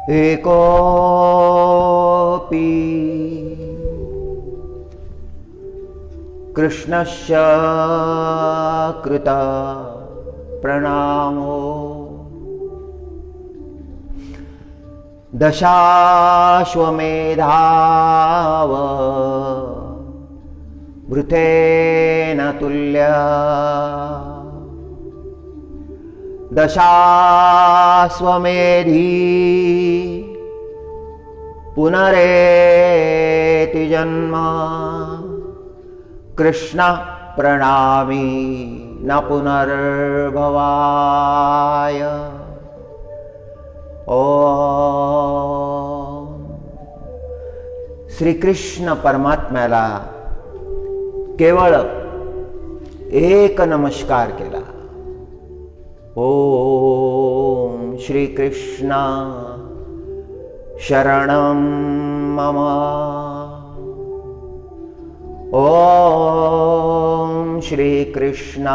एकोऽपि कृष्णस्य कृत प्रणामो दशाश्वमेधाव वृथेन तुल्या दशाश्वमेधी पुनरेति जन्म कृष्ण प्रणामी न पुनर्भवाय। ओम श्री कृष्ण परमात्म्याला केवळ एक नमस्कार केला। ओम श्री कृष्ण शरणं मम। ओम श्री कृष्ण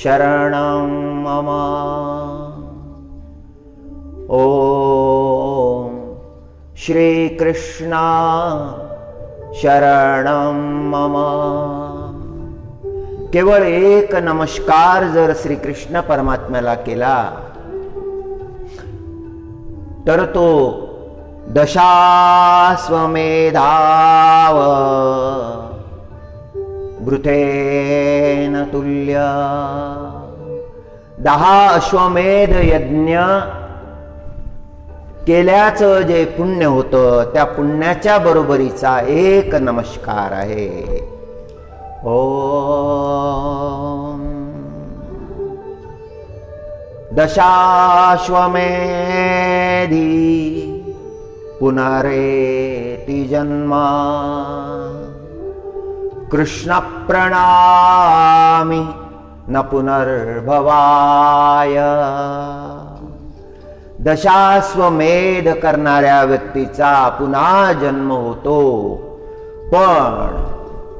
शरणं मम। ओम श्री कृष्ण शरणं मम। केवळ एक नमस्कार जर श्री कृष्ण परमात्म्याला केला तर तो दशाश्वमेधाव वृथेन तुल्य 10 अश्वमेध यज्ञ केल्याचं जे पुण्य होतं त्या पुण्याच्या बरोबरीचा एक नमस्कार आहे। ओम दशाश्वमेधी पुनरेति जन्म कृष्ण प्रणामी न पुनर्भवाय। दशाश्वमेध करणाऱ्या व्यक्तीचा पुन्हा जन्म होतो, पण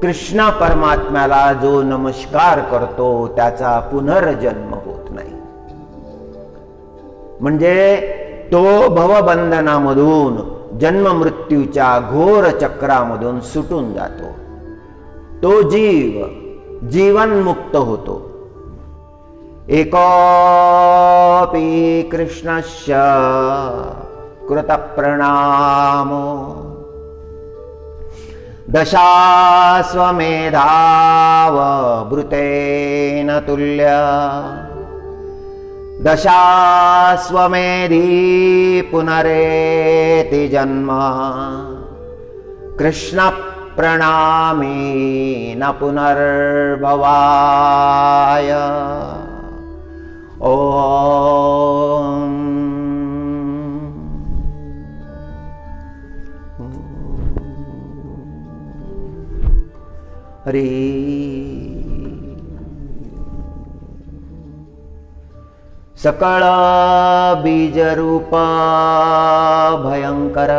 कृष्ण परमात्म्याला जो नमस्कार करतो त्याचा पुनर्जन्म होत नाही। म्हणजे तो भवबंधनामधून जन्म मृत्यूच्या घोर चक्रामधून सुटून जातो। तो जीव जीवनमुक्त होतो। एकोऽपि कृष्णस्य कृतप्रणामो दशाश्वमेधाव वृथेन तुल्य दशाश्वमेधी पुनरेति जन्म कृष्ण प्रणामी न पुनर्भवाय। ओम हरि सकळ बीजरूप भयंकर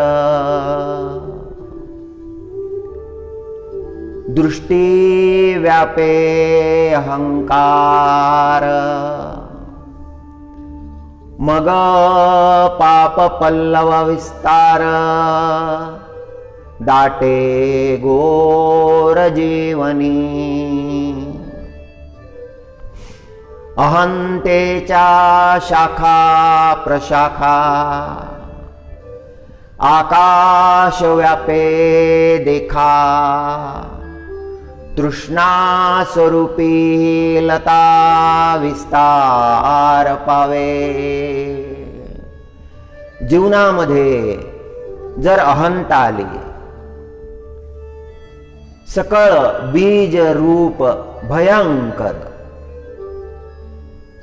दृष्टि व्यापे अहंकार मग पाप पल्लव विस्तार दाटे घोर जीवनी अहंतेच्या शाखा प्रशाखा आकाश व्यापे देखा तृष्णा स्वरूपी लता विस्तार पावे। जीवनामध्ये जर अहंता आली, सकळ बीज रूप भयंकर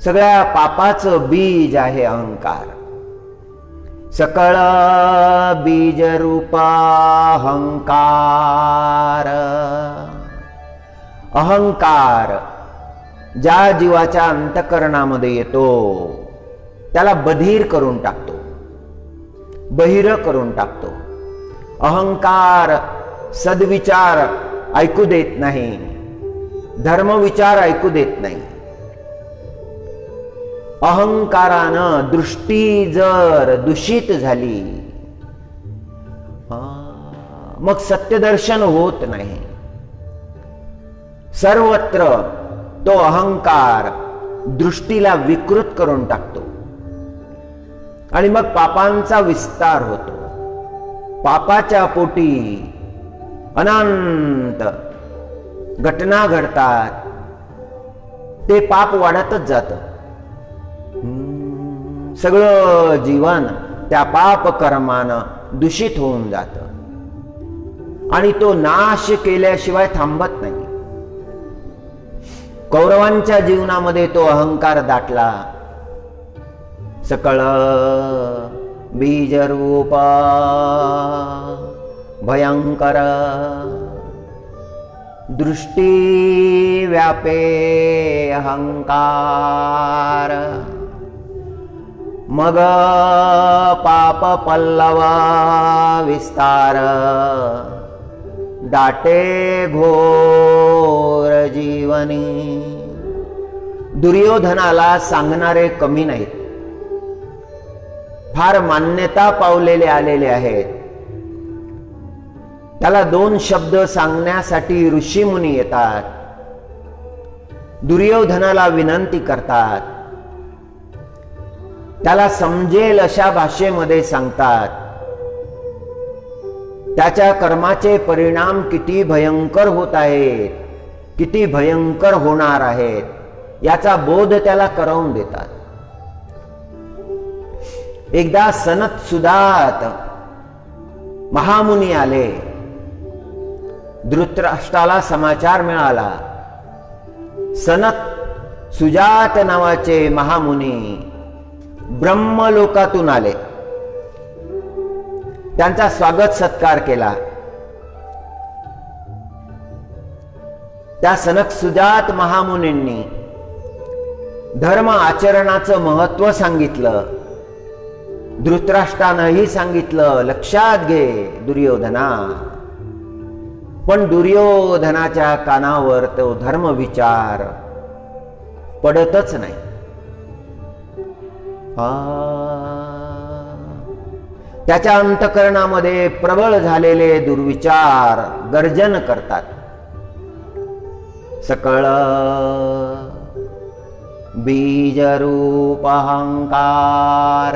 सगळ्या पापाचं बीज आहे अहंकार। सकळ बीज रूप अहंकार अहंकार ज्या जीवाच्या अंतःकरणामध्ये येतो त्याला बधीर करून टाकतो, बहिर करून टाकतो। अहंकार सद्विचार ऐकू देत नाही, धर्मविचार ऐकू देत नाही। अहंकारानं दृष्टी जर दूषित झाली, मग सत्यदर्शन होत नाही. सर्वत्र तो अहंकार दृष्टीला विकृत करून टाकतो आणि मग पापांचा विस्तार होतो. पापाच्या पोटी अनंत घटना घडतात. ते पाप वाढतच जातं. सगळं जीवन त्या पाप कर्मानं दूषित होऊन जातं आणि तो नाश केल्याशिवाय थांबत नाही. कौरवांच्या जीवनामध्ये तो अहंकार दाटला. सकळ बीजरूप भयंकर दृष्टी व्यापे अहंकार, मग पाप पल्लव विस्तार, दाटे घोर जीवनी. दुर्योधनाला सांगणारे कमी नाहीत. फार मान्यता पावलेले आलेले आहेत. त्याला 2 शब्द सांगण्यासाठी ऋषीमुनी येतात. दुर्योधनाला विनंती करतात. त्याला समजेल अशा भाषेमध्ये सांगतात. त्याच्या कर्माचे परिणाम किती भयंकर होत आहेत, किती भयंकर होणार आहेत, याचा बोध त्याला करवून देतात. एकदा सनत सुदात महामुनी आले. धृतराष्ट्राला समाचार मिळाला. सनत सुजात नावाचे महामुनी ब्रह्मलोकातून आले. त्यांचा स्वागत सत्कार केला. त्या सनक सुजात महामुनींनी धर्म आचरणाचं महत्व सांगितलं. धृतराष्ट्रानंही सांगितलं, लक्षात घे दुर्योधना. पण दुर्योधनाच्या कानावर तो धर्म विचार पडतच नाही. त्याच्या अंतःकरणामध्ये प्रबळ झालेले दुर्विचार गर्जन करतात. सकळ बीजरूप अहंकार,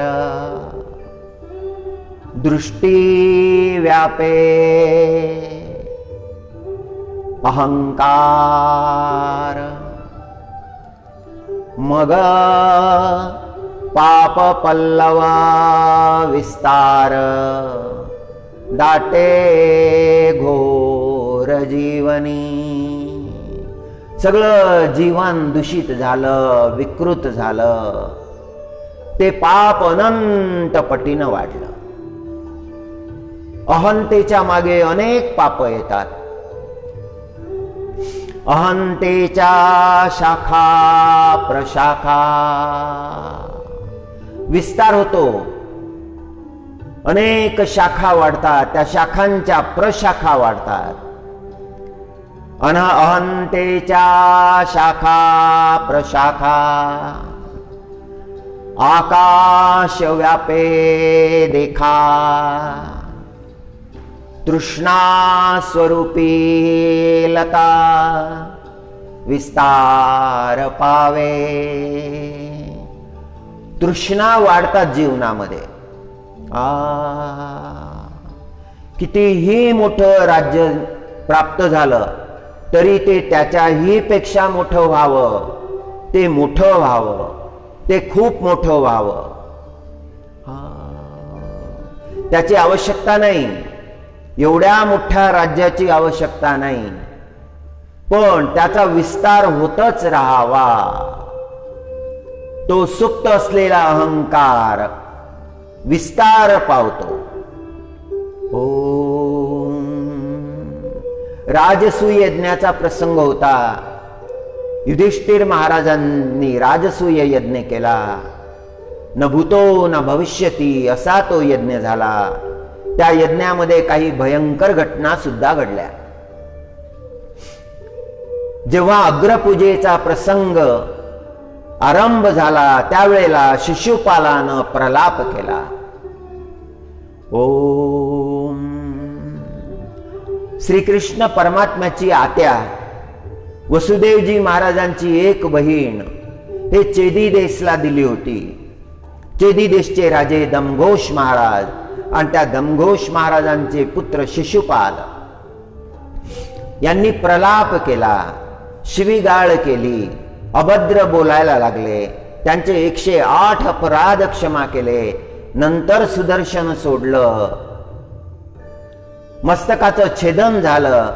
दृष्टी व्यापे अहंकार, मग पाप पल्लव विस्तार, दाटे घोर जीवनी. सगळं जीवन दूषित झालं, विकृत झालं. ते पाप अनंत पटीनं वाढलं. अहंतेच्या मागे अनेक पाप येतात. अहंतेच्या शाखा प्रशाखा विस्तार होतो. अनेक शाखा वाढतात. त्या शाखांच्या प्रशाखा वाढतात. अहंतेच्या शाखा प्रशाखा आकाश व्यापे देखा, तृष्णा स्वरूपी लता विस्तार पावे. तृष्णा वाढतात जीवनामध्ये. कितीही मोठं राज्य प्राप्त झालं तरी ते त्याच्याही पेक्षा मोठं व्हावं, ते मोठं व्हावं, ते खूप मोठं व्हावं. त्याची आवश्यकता नाही. एवढ्या मोठ्या राज्याची आवश्यकता नाही, पण त्याचा विस्तार होतच राहावा. तो सुप्त असलेला अहंकार विस्तार पावतो. राजसूय यज्ञाचा प्रसंग होता. युधिष्ठिर महाराजांनी राजसूय यज्ञ केला. न भूतो न भविष्यती असा तो यज्ञ झाला. त्या यज्ञामध्ये काही भयंकर घटना सुद्धा घडल्या. जेव्हा अग्रपूजेचा प्रसंग आरंभ झाला त्यावेळेला शिशुपालानं प्रलाप केला. ओम. श्रीकृष्ण परमात्म्याची आत्या वसुदेवजी महाराजांची एक बहीण हे चेदी देशला दिली होती. चेदी देशचे राजे दमघोष महाराज आणि त्या दमघोष महाराजांचे पुत्र शिशुपाल यांनी प्रलाप केला, शिवीगाळ केली, अभद्र बोलायला लागले. त्यांचे 108 अपराध क्षमा केले. नंतर सुदर्शन सोडलं, मस्तकाचं छेदन झालं,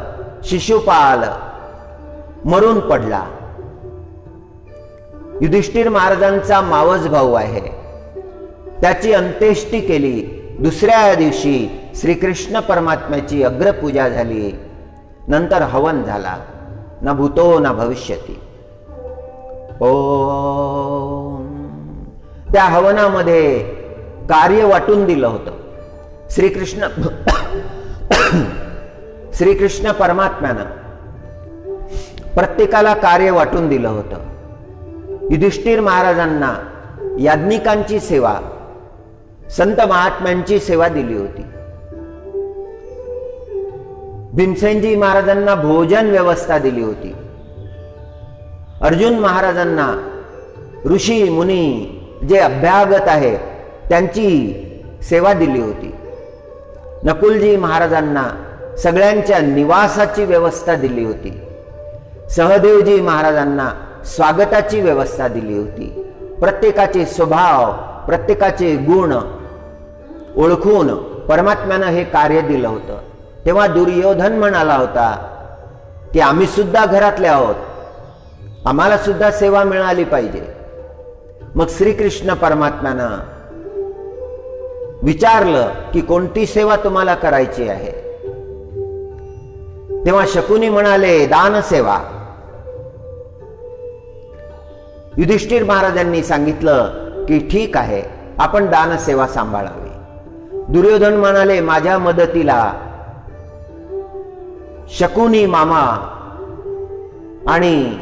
शिशुपाल मरून पडला. युधिष्ठिर महाराजांचा मावस भाऊ आहे, त्याची अंत्येष्टी केली. दुसऱ्या दिवशी श्रीकृष्ण परमात्म्याची अग्रपूजा झाली. नंतर हवन झाला. न भूतो न भविष्यती. ओम. त्या हवनामध्ये कार्य वाटून दिलं होतं. श्रीकृष्ण परमात्म्यानं प्रत्येकाला कार्य वाटून दिलं होतं. युधिष्ठिर महाराजांना याज्ञिकांची सेवा, संत महात्म्यांची सेवा दिली होती. भीमसेनजी महाराजांना भोजन व्यवस्था दिली होती. अर्जुन महाराजांना ऋषी मुनी जे अभ्यागत आहेत त्यांची सेवा दिली होती. नकुलजी महाराजांना सगळ्यांच्या निवासाची व्यवस्था दिली होती. सहदेवजी महाराजांना स्वागताची व्यवस्था दिली होती. प्रत्येकाचे स्वभाव, प्रत्येकाचे गुण ओळखून परमात्म्यानं हे कार्य दिलं होतं. तेव्हा दुर्योधन म्हणाला होता की आम्ही सुद्धा घरातले आहोत, आम्हाला सुद्धा सेवा मिळाली पाहिजे. मग श्रीकृष्ण परमात्म्यानं विचारलं की कोणती सेवा तुम्हाला करायची आहे. तेव्हा शकुनी म्हणाले दानसेवा. युधिष्ठिर महाराजांनी सांगितलं की ठीक आहे, आपण दानसेवा सांभाळावी. दुर्योधन म्हणाले माझ्या मदतीला शकुनी मामा आणि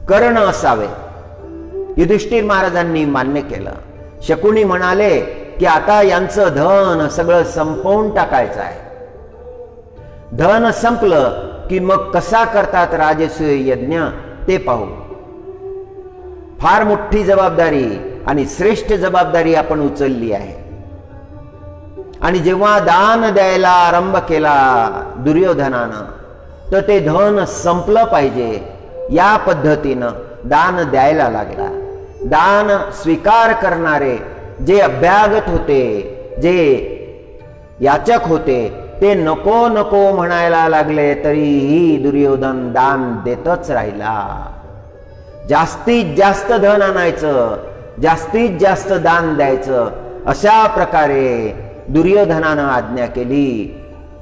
कर्ण असावे. युधिष्ठिर महाराजांनी मान्य केलं. शकुनी म्हणाले की आता यांचं धन सगळं संपवून टाकायचं आहे. धन संपलं की मग कसा करतात राजसूय यज्ञ ते पाहू. फार मोठी जबाबदारी आणि श्रेष्ठ जबाबदारी आपण उचलली आहे. आणि जेव्हा दान द्यायला आरंभ केला दुर्योधनानं, तर ते धन संपलं पाहिजे या पद्धतीनं दान द्यायला लागला. दान स्वीकार करणारे जे अभ्यागत होते, जे याचक होते, ते नको नको म्हणायला लागले, तरीही दुर्योधन दान देतच राहिला. जास्तीत जास्त धन आणायचं, जास्तीत जास्त दान द्यायचं, अशा प्रकारे दुर्योधनानं आज्ञा केली.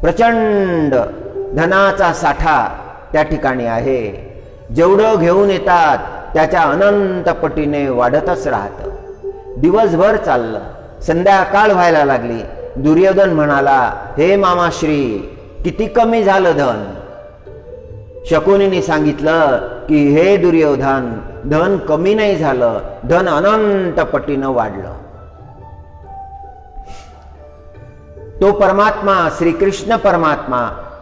प्रचंड धनाचा साठा त्या ठिकाणी आहे. जेवढं घेऊन येतात त्याच्या अनंत पटीने वाढतच राहतं. दिवसभर चाललं, संध्याकाळ व्हायला लागली. दुर्योधन म्हणाला, हे मामाश्री, किती कमी झालं धन. शकुनीने सांगितलं की हे दुर्योधन, धन कमी नाही झालं, धन अनंत पटीनं वाढलं. तो परमात्मा श्रीकृष्ण परमात्मा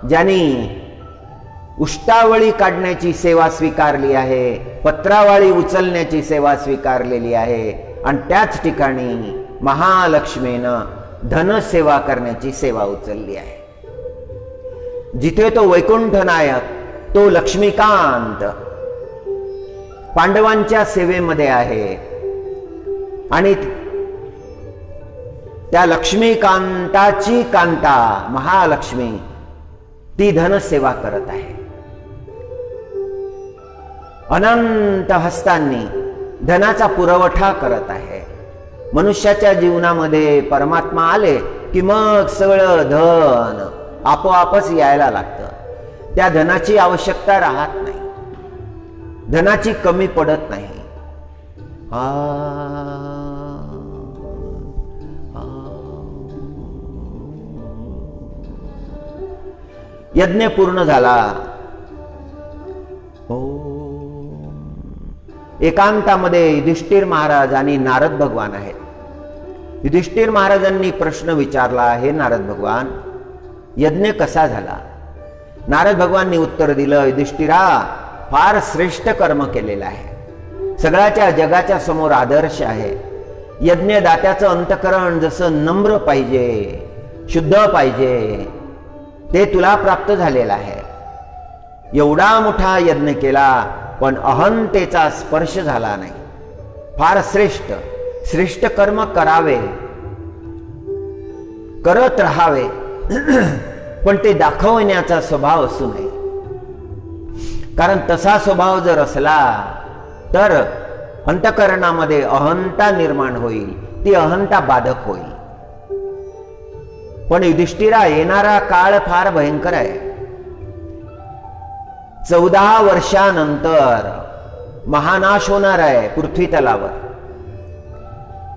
ज्यांनी उष्टावळी काढण्याची सेवा स्वीकारली आहे, पत्रावळी उचलण्याची सेवा स्वीकारलेली आहे, आणि त्याच ठिकाणी महालक्ष्मीनं धनसेवा करण्याची सेवा उचलली आहे. जिथे तो वैकुंठ नायक, तो लक्ष्मीकांत पांडवांच्या सेवेमध्ये आहे आणि त्या लक्ष्मीकांताची कांता महालक्ष्मी ती धनसेवा करत आहे. अनंत हस्तांनी धनाचा पुरवठा करत आहे. मनुष्याच्या जीवनामध्ये परमात्मा आले की मग सगळं धन आपोआपच यायला लागतं. त्या धनाची आवश्यकता राहत नाही, धनाची कमी पडत नाही. यज्ञ पूर्ण झाला. एकांतामध्ये युधिष्ठिर महाराज आणि नारद भगवान आहेत. युधिष्ठिर महाराजांनी प्रश्न विचारला, हे नारद भगवान, यज्ञ कसा झाला? नारद भगवाननी उत्तर दिलं, युधिष्ठिरा, फार श्रेष्ठ कर्म केलेलं आहे, सगळ्याच्या जगाच्या समोर आदर्श आहे. यज्ञदात्याचं अंतकरण जसं नम्र पाहिजे, शुद्ध पाहिजे, ते तुला प्राप्त झालेलं आहे. एवढा मोठा यज्ञ केला पण अहंतेचा स्पर्श झाला नाही. फार श्रेष्ठ श्रेष्ठ कर्म करावे, करत राहावे, पण ते दाखवण्याचा स्वभाव असू नये. कारण तसा स्वभाव जर असला तर अंतकरणामध्ये अहंता निर्माण होईल, ती अहंता बाधक होईल. पण युधिष्ठिरा, येणारा काळ फार भयंकर आहे. 14 वर्षानंतर महानाश होणार आहे पृथ्वी तलावर.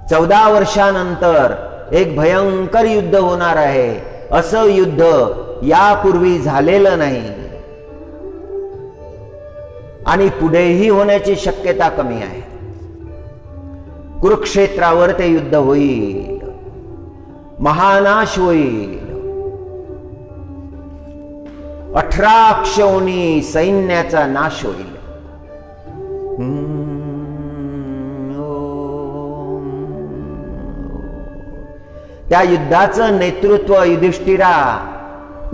14 वर्षानंतर एक भयंकर युद्ध होणार आहे. असं युद्ध यापूर्वी झालेलं नाही आणि पुढेही होण्याची शक्यता कमी आहे. कुरुक्षेत्रावर ते युद्ध होईल, महानाश होईल. 18 अक्षौणी सैन्याचा नाश होईल. त्या युद्धाचं नेतृत्व युधिष्ठिरा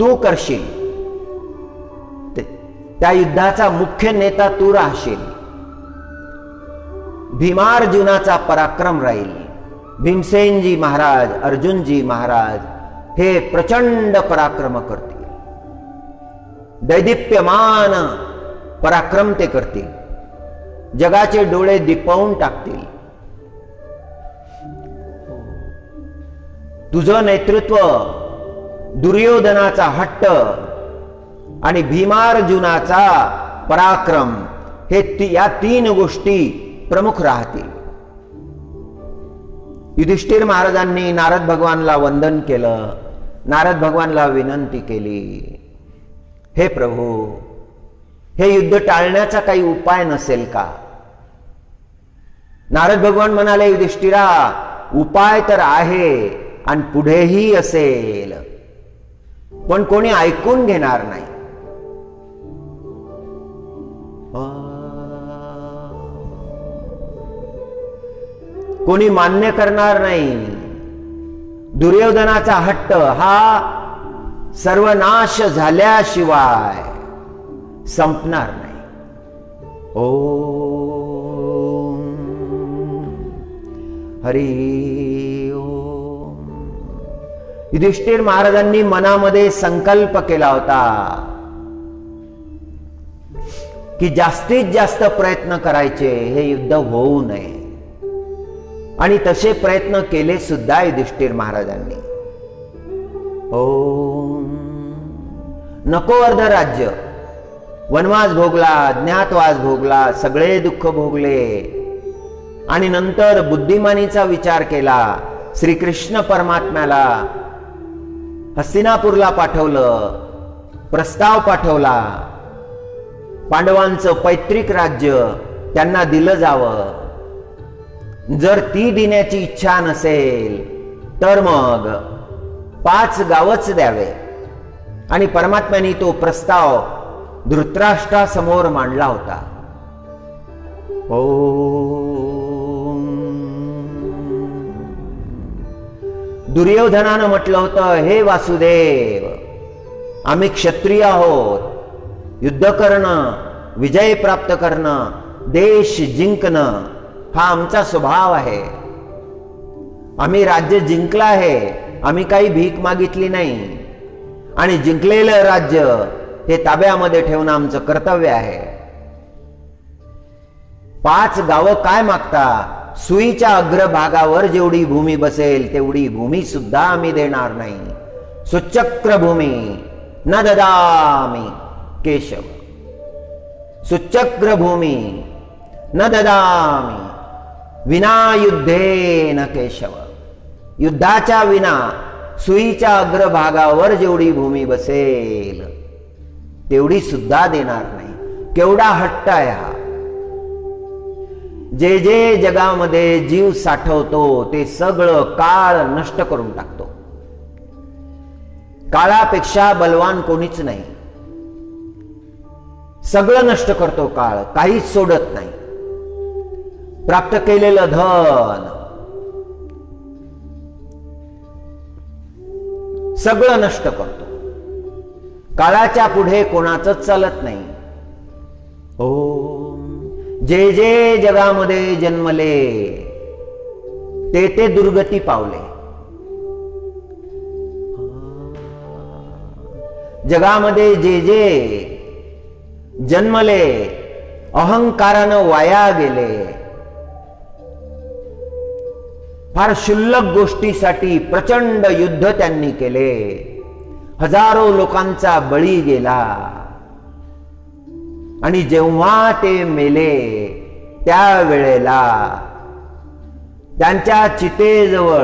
तू करशील. त्या युद्धाचा मुख्य नेता तू राहशील. भीमार्जुनाचा पराक्रम राहील. भीमसेनजी महाराज, अर्जुनजी महाराज हे प्रचंड पराक्रम करतील. दैदिप्यमान पराक्रम ते करतील. जगाचे डोळे दिपवून टाकतील. तुझं नेतृत्व, दुर्योधनाचा हट्ट आणि भीमार्जुनाचा पराक्रम हे या 3 गोष्टी प्रमुख राहतील. युधिष्ठिर महाराजांनी नारद भगवानला वंदन केलं. नारद भगवानला विनंती केली, हे प्रभू, हे युद्ध टाळण्याचा काही उपाय नसेल का? नारद भगवान म्हणाले, युधिष्ठिरा, उपाय तर आहे आणि पुढेही असेल, पण कोणी ऐकून घेणार नाही. कोणी मान्य करणार नाही. दुर्योधनाचा हट्ट हा सर्वनाश झाल्याशिवाय संपणार नाही. ओम हरी ओम. युधिष्ठिर महाराजांनी मनामध्ये संकल्प केला होता की जास्तीत जास्त प्रयत्न करायचे, हे युद्ध होऊ नये. आणि तसे प्रयत्न केले सुद्धा युधिष्ठिर महाराजांनी. ओम. नको अर्ध राज्य, वनवास भोगला, ज्ञातवास भोगला, सगळे दुःख भोगले आणि नंतर बुद्धिमानीचा विचार केला. श्रीकृष्ण परमात्म्याला हस्तिनापूरला पाठवलं, प्रस्ताव पाठवला. पांडवांचं पैतृक राज्य त्यांना दिलं जावं. जर ती देण्याची इच्छा नसेल तर मग 5 गावच द्यावे. आणि परमात्म्याने तो प्रस्ताव धृतराष्ट्रासमोर मांडला होता. ओम. दुर्योधनानं म्हटलं होतं, हे वासुदेव, आम्ही क्षत्रिय आहोत. युद्ध करणं, विजय प्राप्त करणं, देश जिंकणं हा आमचा स्वभाव आहे. आम्ही राज्य जिंकलं आहे, आम्ही काही भीक मागितली नाही. आणि जिंकलेलं राज्य हे ताब्यामध्ये ठेवणं आमचं कर्तव्य आहे. 5 गावं काय मागता? सुईच्या अग्रभागावर जेवढी भूमी बसेल तेवढी भूमी सुद्धा आम्ही देणार नाही. सुचक्र भूमी न ददामि केशव. सुचक्र भूमी न ददामि विना युद्धेन केशव. युद्धाच्या विना सुईच्या अग्रभागावर जेवढी भूमी बसेल तेवढी सुद्धा देणार नाही. केवढा हट्ट आहे हा. जे जे जगामध्ये जीव साठवतो ते सगळं काळ नष्ट करून टाकतो. काळापेक्षा बलवान कोणीच नाही. सगळं नष्ट करतो काळ, काहीच सोडत नाही. प्राप्त केलेलं धन सगळं नष्ट करतो. काळाच्या पुढे कोणाचंच चालत नाही. ओम जे जे जगामध्ये जन्मले ते ते दुर्गती पावले. जगामध्ये जे जे जन्मले अहंकारानं वाया गेले. फार क्षुल्लक गोष्टीसाठी प्रचंड युद्ध त्यांनी केले. हजारो लोकांचा बळी गेला. आणि जेव्हा ते मेले त्यावेळेला त्यांच्या चितेजवळ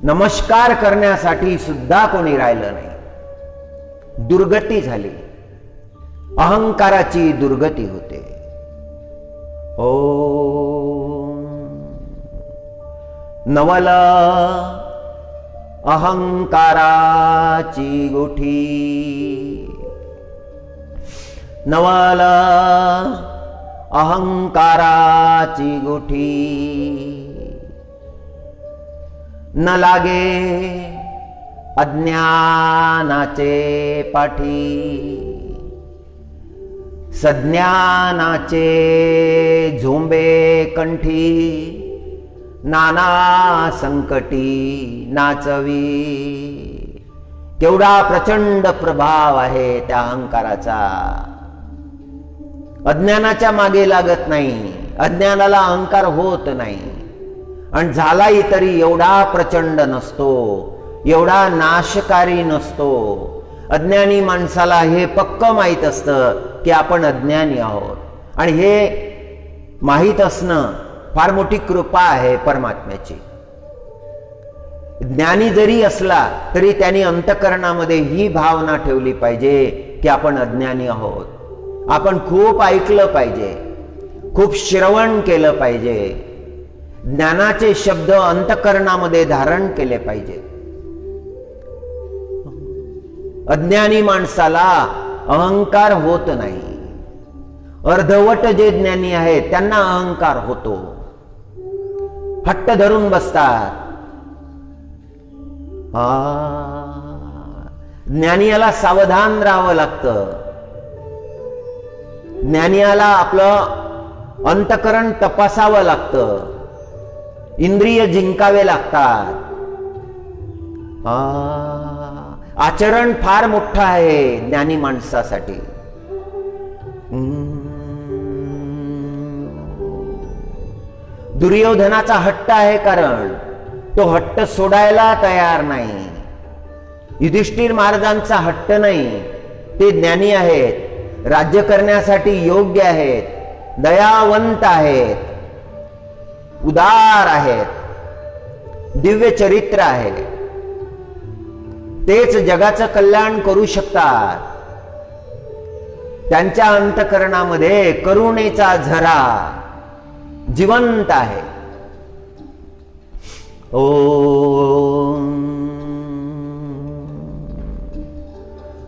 नमस्कार करण्यासाठी सुद्धा कोणी राहिलं नाही. दुर्गती झाली. अहंकाराची दुर्गती होते. ओम नवल अहंकाराची गुठी, नवल अहंकाराची गुठी, न लागे अज्ञानाचे पाठी, सज्ञानाचे झोंबे कंठी, नाना संकटी नाचवी. केवढा प्रचंड प्रभाव आहे त्या अहंकाराचा. अज्ञानाच्या मागे लागत नाही. अज्ञानाला अहंकार होत नाही. आणि झालाही तरी एवढा प्रचंड नसतो, एवढा नाशकारी नसतो. अज्ञानी माणसाला हे पक्क माहीत असतं की आपण अज्ञानी आहोत. आणि हे माहीत असणं फार मोठी कृपा आहे परमात्म्याची. ज्ञानी जरी असला तरी त्यांनी अंतःकरणामध्ये ही भावना ठेवली पाहिजे की आपण अज्ञानी आहोत. आपण खूप ऐकलं पाहिजे, खूप श्रवण केलं पाहिजे. ज्ञानाचे शब्द अंतःकरणामध्ये धारण केले पाहिजे. अज्ञानी माणसाला अहंकार होत नाही. अर्धवट जे ज्ञानी आहेत त्यांना अहंकार होतो. हट्ट धरून बसतात. ज्ञानियाला सावधान राहावं लागतं. ज्ञानियाला आपलं अंतःकरण तपासावं लागतं. इंद्रिय जिंकावे लागतात. आचरण फार मोठं आहे ज्ञानी माणसासाठी. दुर्योधनाचा हट्ट आहे, कारण तो हट्ट सोडायला तयार नाही. युधिष्ठिर महाराजांचा हट्ट नाही. ते ज्ञानी आहेत, राज्य करण्यासाठी योग्य आहेत, दयावंत आहेत, उदार आहेत, दिव्य चरित्र आहे. तेच जगाचं कल्याण करू शकतात. त्यांच्या अंतःकरणामध्ये करुणेचा झरा जिवंत आहे. ओम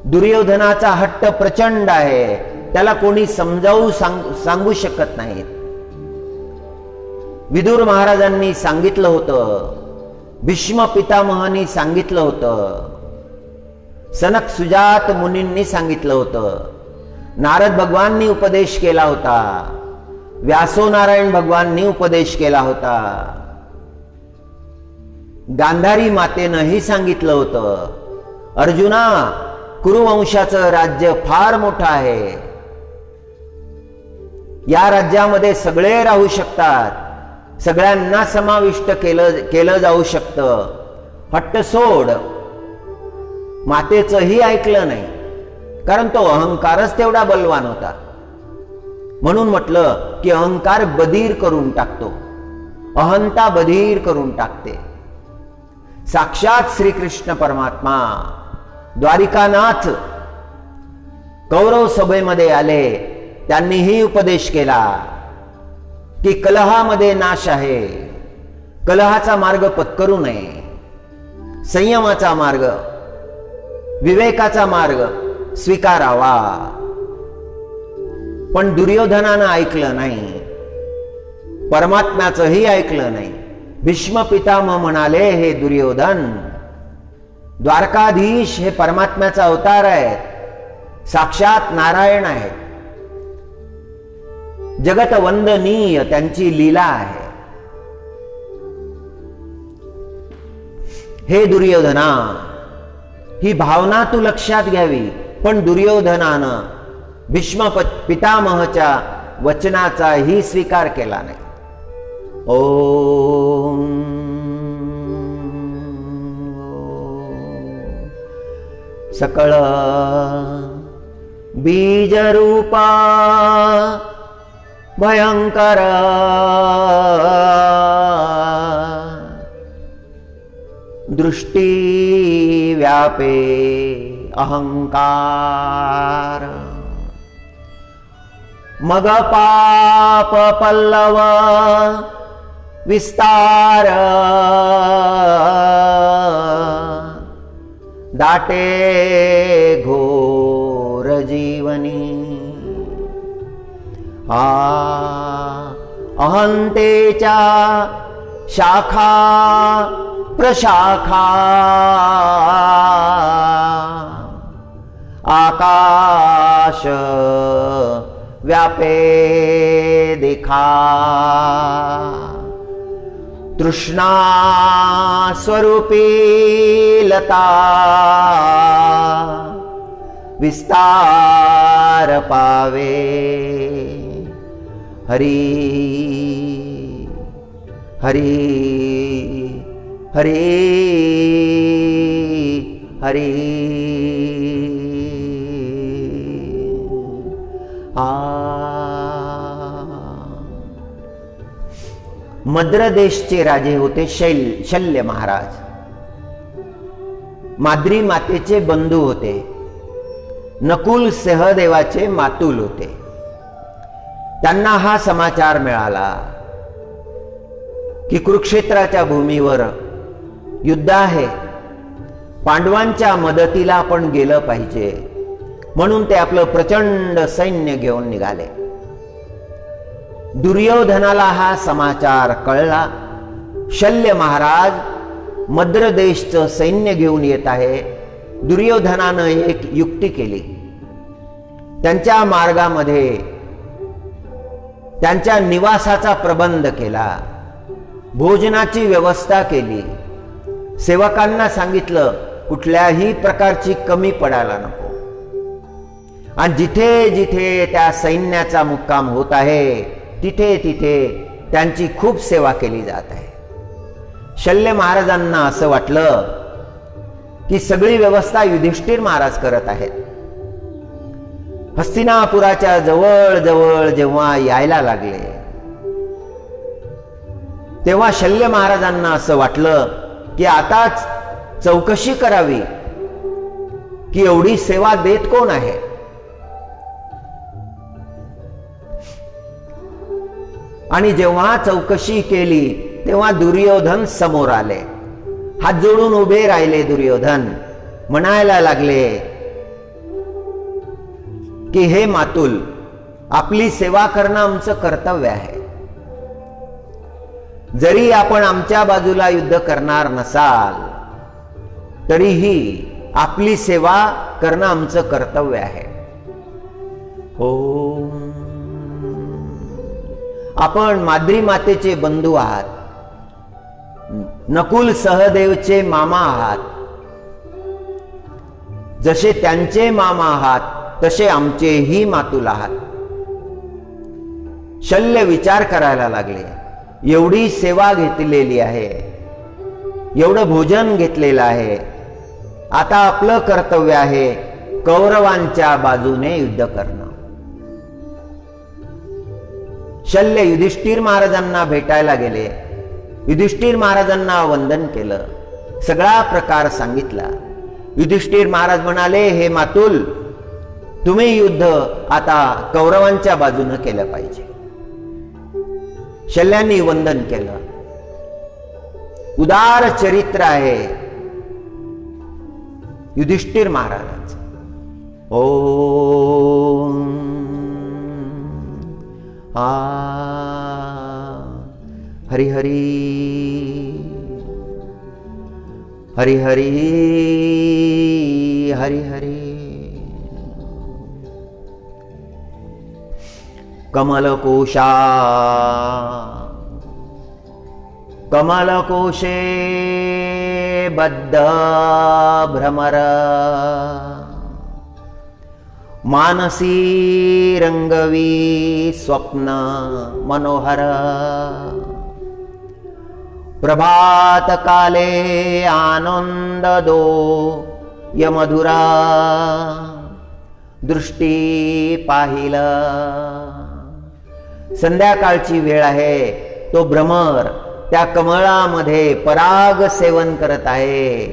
दुर्योधनाचा हट्ट प्रचंड आहे. त्याला कोणी समजावू सांगू शकत नाहीत. विदुर महाराजांनी सांगितलं होतं, भीष्म पितामहांनी सांगितलं होतं, सनक सुजात मुनींनी सांगितलं होतं, नारद भगवाननी उपदेश केला होता, व्यासो नारायण भगवाननी उपदेश केला होता, गांधारी मातेनंही सांगितलं होतं, अर्जुना कुरुवंशाचं राज्य फार मोठं आहे. या राज्यामध्ये सगळे राहू शकतात. सगळ्यांना समाविष्ट केलं जाऊ शकतं. हट्ट सोड. मातेचंही ऐकलं नाही, कारण तो अहंकारच तेवढा बलवान होता. म्हणून म्हटलं की अहंकार बधीर करून टाकतो. अहंता बधीर करून टाकते. साक्षात श्रीकृष्ण परमात्मा द्वारिकानाथ कौरव सभेमध्ये आले त्यांनीही उपदेश केला की कलहामध्ये नाश आहे, कलहाचा मार्ग पत्करू नये, संयमाचा मार्ग, विवेकाचा मार्ग स्वीकारावा. पण दुर्योधनानं ऐकलं नाही, परमात्म्याचंही ऐकलं नाही. भीष्म पितामह म्हणाले, हे दुर्योधन, द्वारकाधीश हे परमात्म्याचा अवतार आहे, साक्षात नारायण आहेत, जगत वंदनीय त्यांची लीला आहे. हे दुर्योधना, ही भावना तू लक्षात घ्यावी. पण दुर्योधनानं भीष्म पितामहच्या वचनाचाही स्वीकार केला नाही. ओम सकळ बीजरूपा भयंकर दृष्टी व्यापे अहंकार, मग पाप पल्लव विस्तार, दाटे घोर जीवनी. अहंतेच्या शाखा प्रशाखा, आकाश व्यापे देखा, तृष्णा स्वरूपी लता, विस्तार पावे. हरी हरी हरी हरी. मद्र देशचे राजे होते शल्य महाराज. माद्री मातेचे बंधू होते. नकुल सहदेवाचे मातुल होते. त्यांना हा समाचार मिळाला की कुरुक्षेत्राच्या भूमीवर युद्ध आहे, पांडवांच्या मदतीला आपण गेलं पाहिजे. म्हणून ते आपलं प्रचंड सैन्य घेऊन निघाले. दुर्योधनाला हा समाचार कळला. शल्य महाराज मद्र देशचं सैन्य घेऊन येत आहे. दुर्योधनानं एक युक्ती केली. त्यांच्या मार्गामध्ये त्यांच्या निवासाचा प्रबंध केला, भोजनाची व्यवस्था केली, सेवकांना सांगितलं कुठल्याही प्रकारची कमी पडायला नको. आणि जिथे जिथे त्या सैन्याचा मुक्काम होत आहे तिथे तिथे त्यांची खूप सेवा केली जात आहे. शल्य महाराजांना असं वाटलं की सगळी व्यवस्था युधिष्ठिर महाराज करत आहेत. हस्तिनापुराच्या जवळ जवळ जेव्हा यायला लागले तेव्हा शल्य महाराजांना असं वाटलं की आताच चौकशी करावी की एवढी सेवा देत कोण आहे. आणि जेव्हा चौकशी केली तेव्हा दुर्योधन समोर आले. हात जोडून उभे राहिले. दुर्योधन म्हणायला लागले की हे मातुल, आपली सेवा करणं आमचं कर्तव्य आहे. जरी आपण आमच्या बाजूला युद्ध करणार नसाल तरीही आपली सेवा करणं आमचं कर्तव्य आहे. हो, आपण माद्री मातेचे बंधू आहात, नकुल सहदेवचे मामा आहात. जसे त्यांचे मामा आहात तसे आमचेही मातुल आहात. शल्य विचार करायला लागले. एवढी सेवा घेतलेली आहे, एवढं भोजन घेतलेलं आहे, आता आपलं कर्तव्य आहे कौरवांच्या बाजूने युद्ध करणं. शल्य युधिष्ठिर महाराजांना भेटायला गेले. युधिष्ठिर महाराजांना वंदन केलं, सगळा प्रकार सांगितला. युधिष्ठिर महाराज म्हणाले, हे मातुल, तुम्ही युद्ध आता कौरवांच्या बाजूने केलं पाहिजे. शल्यांनी वंदन केलं. उदार चरित्र आहे युधिष्ठिर महाराजांचं. ओम हरि हरि हरि हरि हरि हरि. कमलकोशा कमलकोशे बद्ध भ्रमर मानसी रंगवी स्वप्न मनोहर. प्रभात काले आनंद दो यमधुरा दृष्टी पाहिल. संध्याकाळची वेळ आहे. तो भ्रमर त्या कमळामध्ये पराग सेवन करत आहे.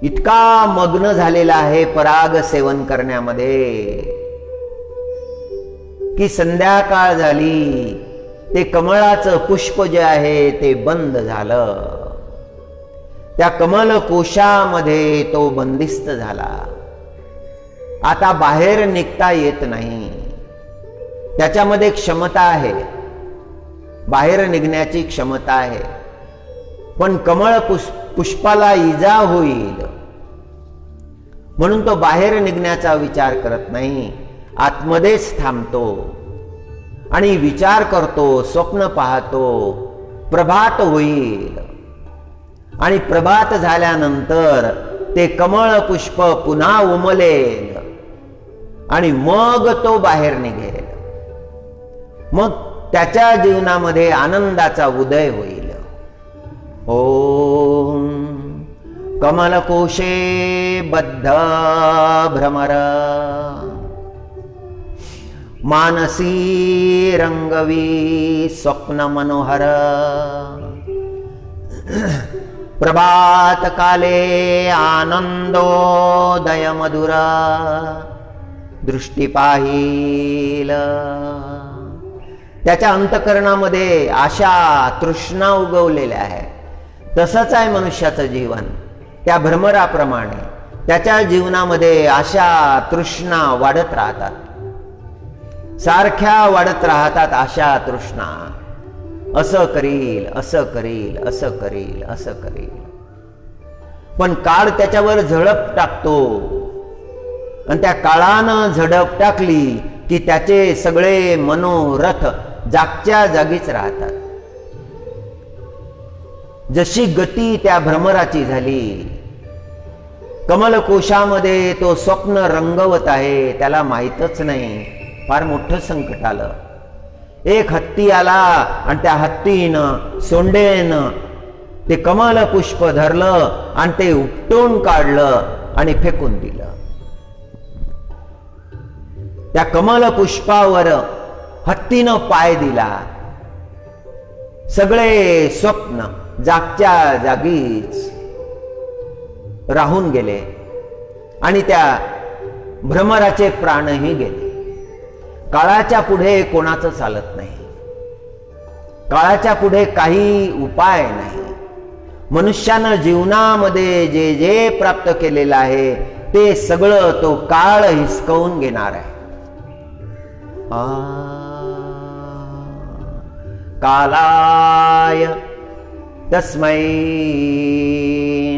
इतका मग्न झालेला आहे पराग सेवन करण्यामध्ये की संध्याकाळ झाली. ते कमळाचं पुष्प जे आहे ते बंद झालं. त्या कमल कोशामध्ये तो बंदिस्त झाला. आता बाहेर निघता येत नाही. त्याच्यामध्ये क्षमता आहे, बाहेर निघण्याची क्षमता आहे, पण कमळ पुष्पाला इजा होईल म्हणून तो बाहेर निघण्याचा विचार करत नाही. आतमध्येच थांबतो आणि विचार करतो, स्वप्न पाहतो. प्रभात होईल आणि प्रभात झाल्यानंतर ते कमळ पुष्प पुन्हा उमलेल आणि मग तो बाहेर निघेल. मग त्याच्या जीवनामध्ये आनंदाचा उदय होईल. ओम कमलकोशे बद्ध भ्रमर मानसी रंगवी स्वप्न मनोहर. प्रभात काले आनंदोदय मधुर दृष्टी पाहिल. त्याच्या अंतःकरणामध्ये आशा तृष्णा उगवलेल्या आहे. तसंच आहे मनुष्याचं जीवन. त्या भ्रमराप्रमाणे त्याच्या जीवनामध्ये आशा तृष्णा वाढत राहतात, सारख्या वाढत राहतात आशा तृष्णा. असं करील, असं करील, असं करील, असं करील. पण काळ त्याच्यावर झडप टाकतो आणि त्या काळानं झडप टाकली की त्याचे सगळे मनोरथ जागच्या जागीच राहतात. जशी गती त्या भ्रमराची झाली, कमलकोशामध्ये तो स्वप्न रंगवत आहे, त्याला माहीतच नाही. फार मोठं संकट आलं. एक हत्ती आला आणि त्या हत्तीनं सोंडेनं ते कमल पुष्प धरलं आणि ते उपटून काढलं आणि फेकून दिलं. त्या कमल पुष्पावर हत्तीनं पाय दिला. सगळे स्वप्न जागच्या जागीच राहून गेले आणि त्या भ्रमराचे प्राणही गेले. काळाच्या पुढे कोणाचं चालत नाही. काळाच्या पुढे काही उपाय नाही. मनुष्यानं जीवनामध्ये जे जे प्राप्त केलेलं आहे ते सगळं तो काळ हिसकावून घेणार आहे. कालाय तस्मै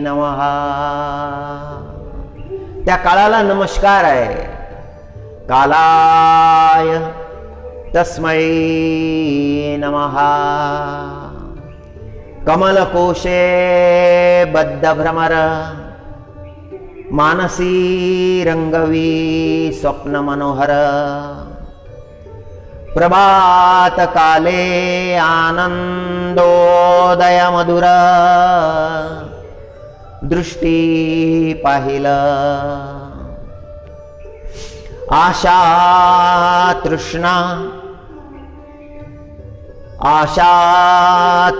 नमः. त्या काळाला नमस्कार आहे. कालाय तस्मै नमः. कमलकोशे बद्ध भ्रमर मानसी रंगवी स्वप्न मनोहर. प्रभात काले आनंदोदय मधुर दृष्टी पाहिल. आशा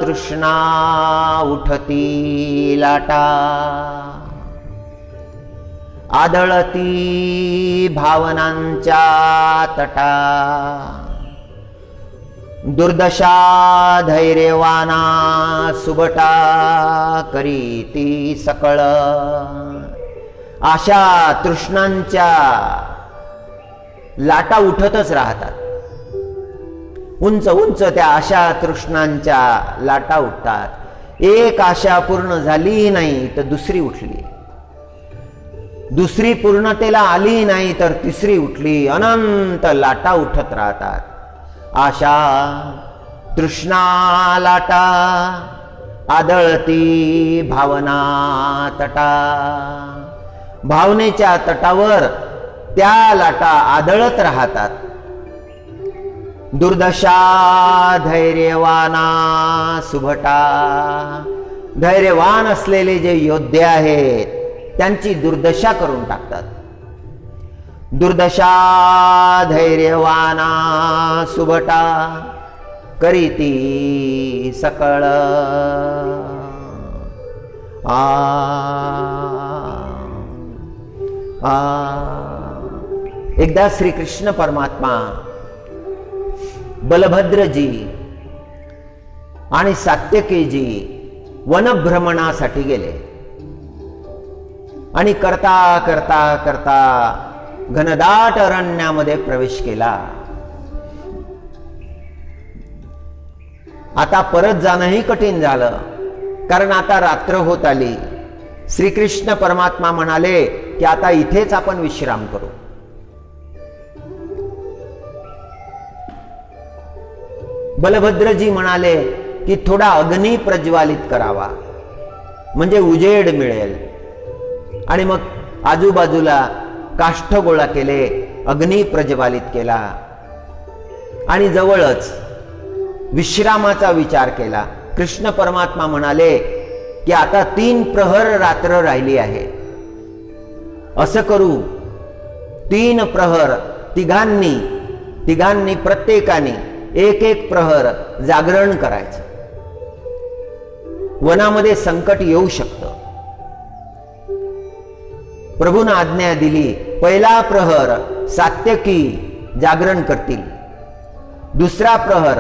तृष्णा उठती लाटा. आदळती भावनांच्या तटा, दुर्दशा धैर्यवाना सुबटा करीती सकळ, आशा तृष्णांच्या लाटा उठतच राहतात. उंच उंच त्या आशा तृष्णांच्या लाटा उठतात. एक आशा पूर्ण झाली नाही तर दुसरी उठली, दुसरी पूर्णतेला आली नाही तर तिसरी उठली. अनंत लाटा उठत राहतात. आशा तृष्णा लाटा, आदळती भावना तटा. भावनेच्या तटावर त्या लाटा आदळत राहतात. दुर्दशा धैर्यवाना सुभटा, धैर्यवान असलेले जे योद्धे आहेत त्यांची दुर्दशा करून टाकतात. दुर्दशा धैर्यवाना सुभटा करीती सकळ. एकदा श्री कृष्ण परमात्मा बलभद्रजी आणि सात्यकीजी वनभ्रमणासाठी गेले आणि करता करता करता घनदाट अरण्यामध्ये प्रवेश केला. आता परत जाणंही कठीण झालं, कारण आता रात्र होत आली. श्रीकृष्ण परमात्मा म्हणाले की आता इथेच आपण विश्राम करू. बलभद्रजी म्हणाले की थोडा अग्नी प्रज्वालित करावा, म्हणजे उजेड मिळेल. आणि मग आजूबाजूला काष्ठ गोळा केले, अग्नी प्रज्वालित केला आणि जवळच विश्रामाचा विचार केला. कृष्ण परमात्मा म्हणाले की आता 3 प्रहर रात्र राहिली आहे. असं करू, 3 प्रहर तिघांनी प्रत्येकाने एक प्रहर जागरण करायचं. वनामध्ये संकट येऊ शकतं. प्रभूने आज्ञा दिली, पहिला प्रहर सात्यकी जागरण करतील, दुसरा प्रहर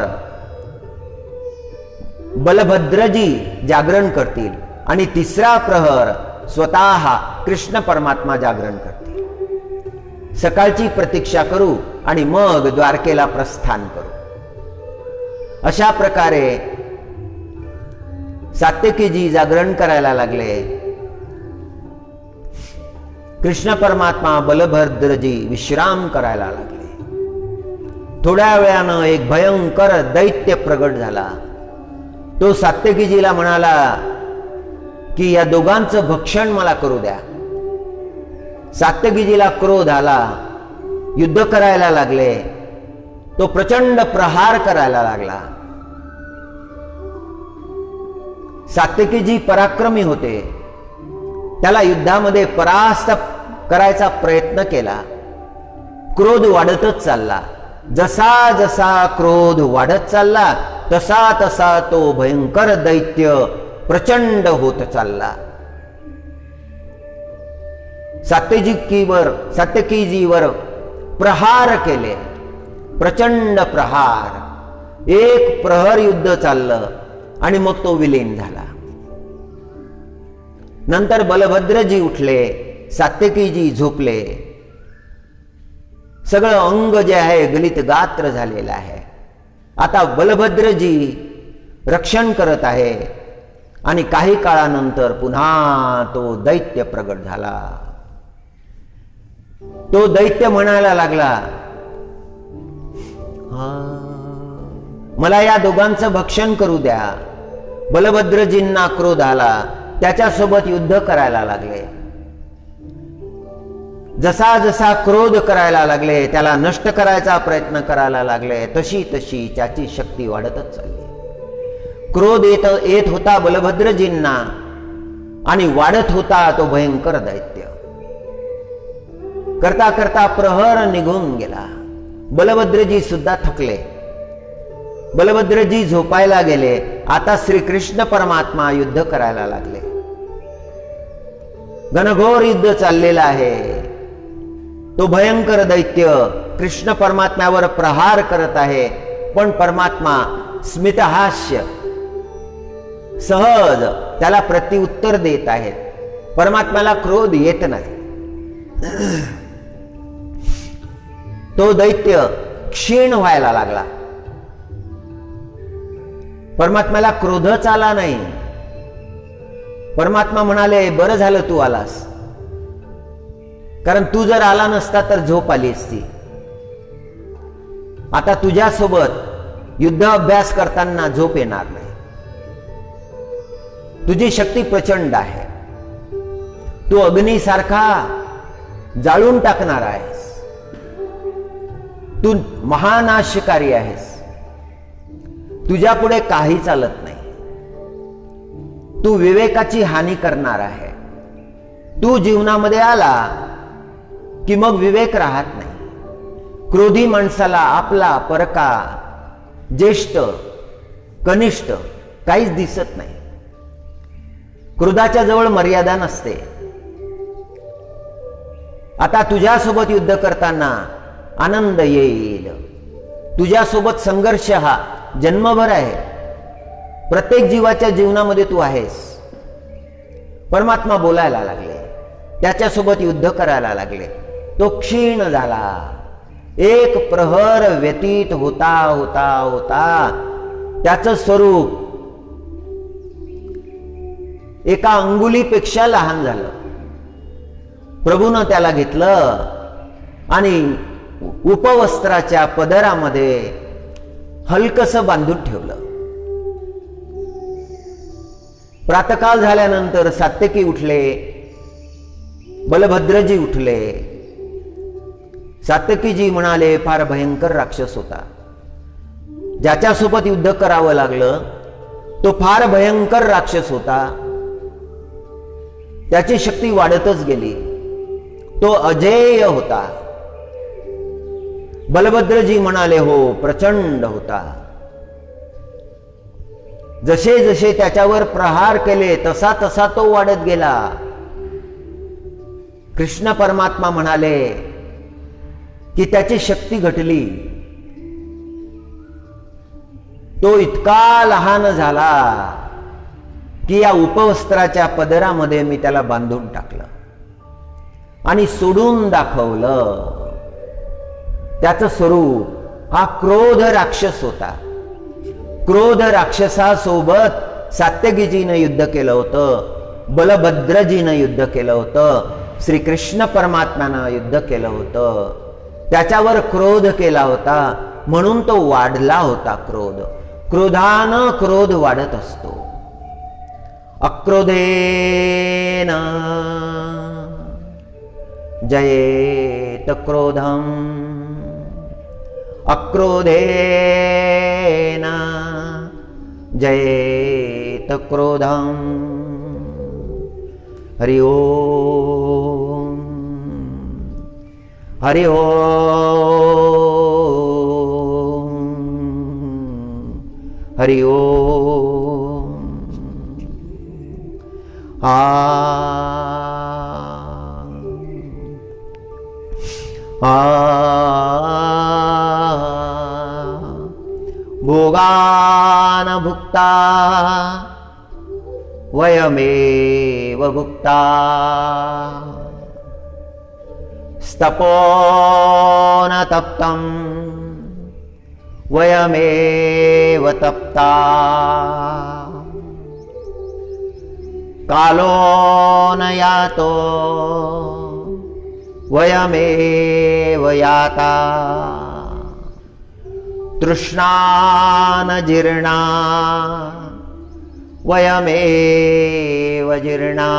बलभद्रजी जागरण करतील आणि तिसरा प्रहर स्वतः कृष्ण परमात्मा जागरण करतील. सकाळची प्रतीक्षा करू आणि मग द्वारकेला प्रस्थान करू. अशा प्रकारे सात्यकीजी जागरण करायला लागले. कृष्ण परमात्मा बलभद्रजी विश्राम करायला लागले. थोड्या वेळानं एक भयंकर दैत्य प्रगट झाला. तो सात्यकीजीला म्हणाला की या दोघांचं भक्षण मला करू द्या. सात्यकीजीला क्रोध आला, युद्ध करायला लागले. तो प्रचंड प्रहार करायला लागला. सात्यकीजी पराक्रमी होते. त्याला युद्धामध्ये परास्त करायचा प्रयत्न केला. क्रोध वाढतच चालला. जसा जसा क्रोध वाढत चालला तसा तसा तो भयंकर दैत्य प्रचंड होत चालला. सात्यकीजीवर प्रहार केले, प्रचंड प्रहार. एक प्रहर युद्ध चाललं आणि मग तो विलीन झाला. नंतर बलभद्रजी उठले, सात्यकीजी झोपले. सगळं अंग जे आहे गलित गात्र झालेलं आहे. आता बलभद्रजी रक्षण करत आहे आणि काही काळानंतर पुन्हा तो दैत्य प्रगट झाला. तो दैत्य म्हणायला लागला, मला या दोघांचं भक्षण करू द्या. बलभद्रजींना क्रोध आला, त्याच्यासोबत युद्ध करायला लागले. जसा जसा क्रोध करायला लागले, त्याला नष्ट करायचा प्रयत्न करायला लागले, तशी तशी त्याची शक्ती वाढतच चालली. क्रोध येत होता बलभद्रजींना आणि वाढत होता तो भयंकर दैत्य. करता करता प्रहर निघून गेला. बलभद्रजी सुद्धा थकले. बलभद्रजी झोपायला गेले. आता श्रीकृष्ण परमात्मा युद्ध करायला लागले. घनघोर युद्ध चाललेलं आहे. तो भयंकर दैत्य कृष्ण परमात्म्यावर प्रहार करत आहे, पण परमात्मा स्मितहास्य सहज त्याला प्रत्युत्तर देत आहेत. परमात्म्याला क्रोध येत नाही. तो दैत्य क्षीण व्हायला लागला. परमात्म्याला क्रोधच आला नाही. परमात्मा म्हणाले, बरं झालं तू आलास, कारण तू जर आला नसता तर झोप आली असती. आता तुझ्यासोबत युद्ध अभ्यास करताना झोप येणार नाही. तुझी शक्ती प्रचंड आहे. तू अग्नीसारखा जाळून टाकणार आहेस. तू महानाशकारी आहेस. तुझ्या पुढे काही चालत नाही. तू विवेकाची हानी करणार आहे. तू जीवनामध्ये आला की मग विवेक राहत नाही. क्रोधी माणसाला आपला परका ज्येष्ठ कनिष्ठ काहीच दिसत नाही. क्रोधाच्या जवळ मर्यादा नसते. आता तुझ्यासोबत युद्ध करताना आनंद येईल. तुझ्यासोबत संघर्ष हा जन्मभर आहे. प्रत्येक जीवाच्या जीवनामध्ये तू आहेस. परमात्मा बोलायला लागले, त्याच्यासोबत युद्ध करायला लागले. तो क्षीण झाला. एक प्रहर व्यतीत होता होता होता त्याचं स्वरूप एका अंगुलीपेक्षा लहान झालं. प्रभूनं त्याला घेतलं आणि उपवस्त्राच्या पदरामध्ये हलकसं बांधून ठेवलं. प्रातकाल झाल्यानंतर सात्यकी उठले, बलभद्रजी उठले. सात्यकीजी म्हणाले, फार भयंकर राक्षस होता. ज्याच्यासोबत युद्ध करावं लागलं तो फार भयंकर राक्षस होता. त्याची शक्ती वाढतच गेली. तो अजेय होता. बलभद्रजी म्हणाले, हो, प्रचंड होता. जसे जसे त्याच्यावर प्रहार केले तसा तसा तो वाढत गेला. कृष्ण परमात्मा म्हणाले की त्याची शक्ती घटली. तो इतका लहान झाला की या उपवस्त्राच्या पदरामध्ये मी त्याला बांधून टाकलं आणि सोडून दाखवलं. त्याचं स्वरूप हा क्रोध राक्षस होता. क्रोध राक्षसासोबत सात्यकीजीनं युद्ध केलं होतं. बलभद्रजीनं युद्ध केलं होतं. श्रीकृष्ण परमात्म्यानं युद्ध केलं होतं. त्याच्यावर क्रोध केला होता, म्हणून तो वाढला होता. क्रोधानं क्रोध वाढत असतो. अक्रोधेन जयेत क्रोधम, अक्रोधेन जयेत क्रोधम. हरि ओम, हरि ओम, हरि ओम. भोगान भुक्ता वयमेव भुक्ता, स्तपोन तप्तं वयमेव तप्ता, कालो न यातो वयमेव याता, तृष्णा न जीर्णा वयमेव जीर्णा,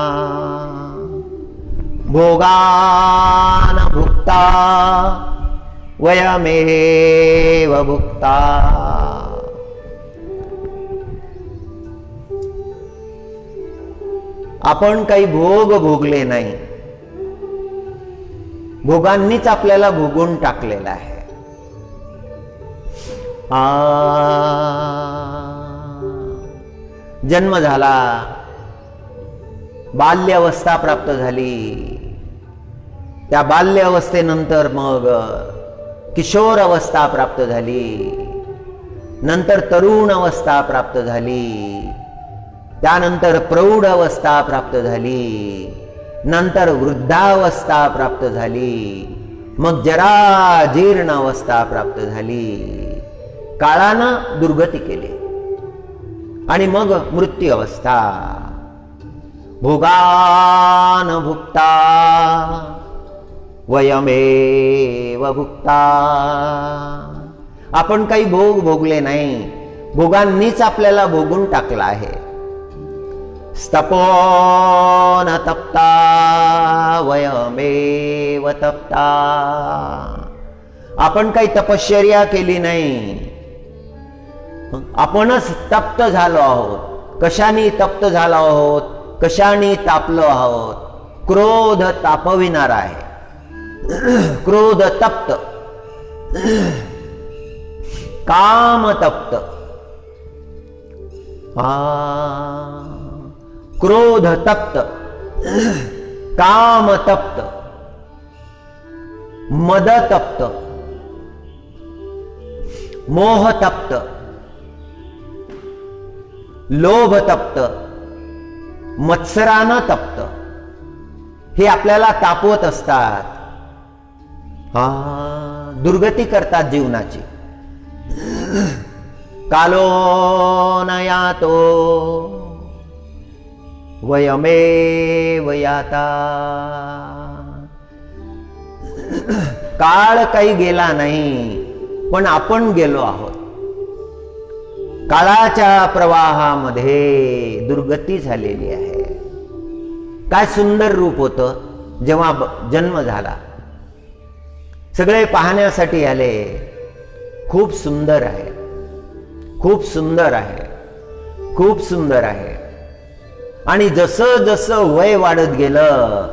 भोगान भुक्ता वयमेव भुक्ता. आपण काही भोग भोगले नाही, भोगांनीच आपल्याला भोगून टाकलेला आहे. जन्म झाला, बाल्य अवस्था प्राप्त झाली. त्या बाल्य अवस्थेनंतर मग किशोर अवस्था प्राप्त झाली, नंतर तरुण अवस्था प्राप्त झाली, त्यानंतर प्रौढ अवस्था प्राप्त झाली, नंतर वृद्धावस्था प्राप्त झाली, मग जरा जीर्ण अवस्था प्राप्त झाली. काळानं दुर्गती केली आणि मग मृत्यू अवस्था. भोगान भुक्ता वयमेव भुक्ता. आपण काही भोग भोगले नाही, भोगांनीच आपल्याला भोगून टाकला आहे. स्तपोन तप्ता वयमेव तप्ता. आपण काही तपश्चर्या केली नाही, आपणच तप्त झालो आहोत. कशाने तप्त झालो आहोत, कशाने तापलो आहोत. क्रोध तापविणारा आहे. क्रोध तप्त, काम तप्त. क्रोध तप्त, काम तप्त, मद तप्त, मोह तप्त, लोभ तप्त, मत्सरानं तप्त. हे आपल्याला तापवत असतात, दुर्गती करतात जीवनाची. कालो न यातो वयमेव याता. काळ काही गेला नाही, पण आपण गेलो आहोत. काळाच्या प्रवाहामध्ये दुर्गती झालेली आहे. काय सुंदर रूप होतं जेव्हा जन्म झाला. सगळे पाहण्यासाठी आले. खूप सुंदर आहे, खूप सुंदर आहे, खूप सुंदर आहे. आणि जसं जसं वय वाढत गेलं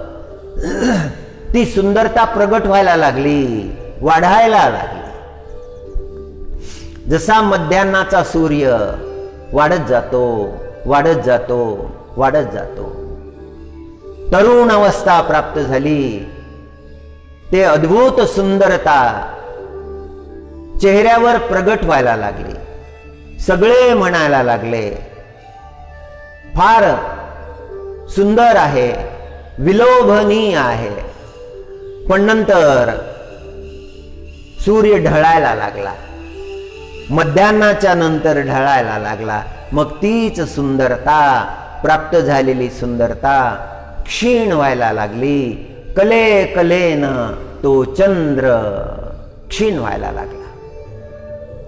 ती सुंदरता प्रगट व्हायला लागली, वाढायला लागली. जसा मध्यान्नाचा सूर्य वाढत जातो, वाढत जातो, वाढत जातो. तरुण अवस्था प्राप्त झाली. ते अद्भुत सुंदरता चेहऱ्यावर प्रगट व्हायला लागली. सगळे म्हणायला लागले, फार सुंदर आहे, विलोभनीय आहे. पण नंतर सूर्य ढळायला लागला, मध्यान्नाच्या नंतर ढळायला लागला. मग तीच सुंदरता, प्राप्त झालेली सुंदरता क्षीण व्हायला लागली. कले कलेनं तो चंद्र क्षीण व्हायला लागला.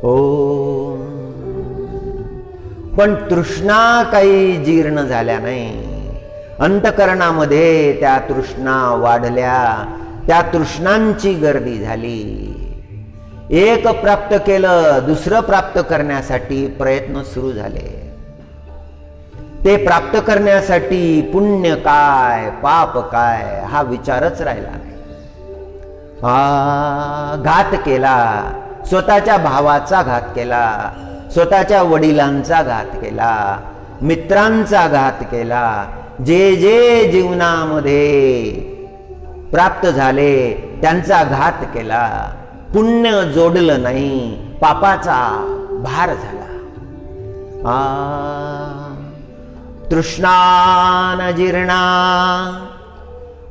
ओ पण तृष्णा काही जीर्ण झाल्या नाही. अंतकरणामध्ये त्या तृष्णा वाढल्या. त्या तृष्णांची गर्दी झाली. एक प्राप्त केलं, दुसरं प्राप्त करण्यासाठी प्रयत्न सुरू झाले. ते प्राप्त करण्यासाठी पुण्य काय, पाप काय हा विचारच राहिला नाही. घात केला, स्वतःच्या भावाचा घात केला, स्वतःच्या वडिलांचा घात केला, मित्रांचा घात केला. जे जे जीवनामध्ये प्राप्त झाले त्यांचा घात केला. पुण्य जोडलं नाही, पापाचा भार झाला. तृष्णान जीर्णा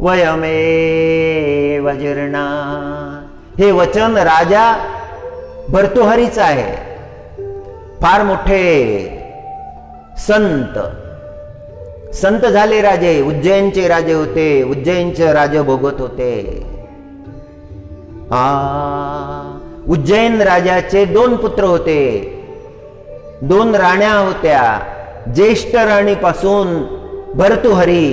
वयमेव जीर्णा. हे वचन राजा भर्तृहरीचं आहे. फार मोठे संत झाले राजे. उज्जैनचे राजे होते, उज्जैनचे राजे भोगत होते. उज्जैन राजाचे 2 पुत्र होते, 2 राण्या होत्या. ज्येष्ठ राणीपासून भर्तृहरी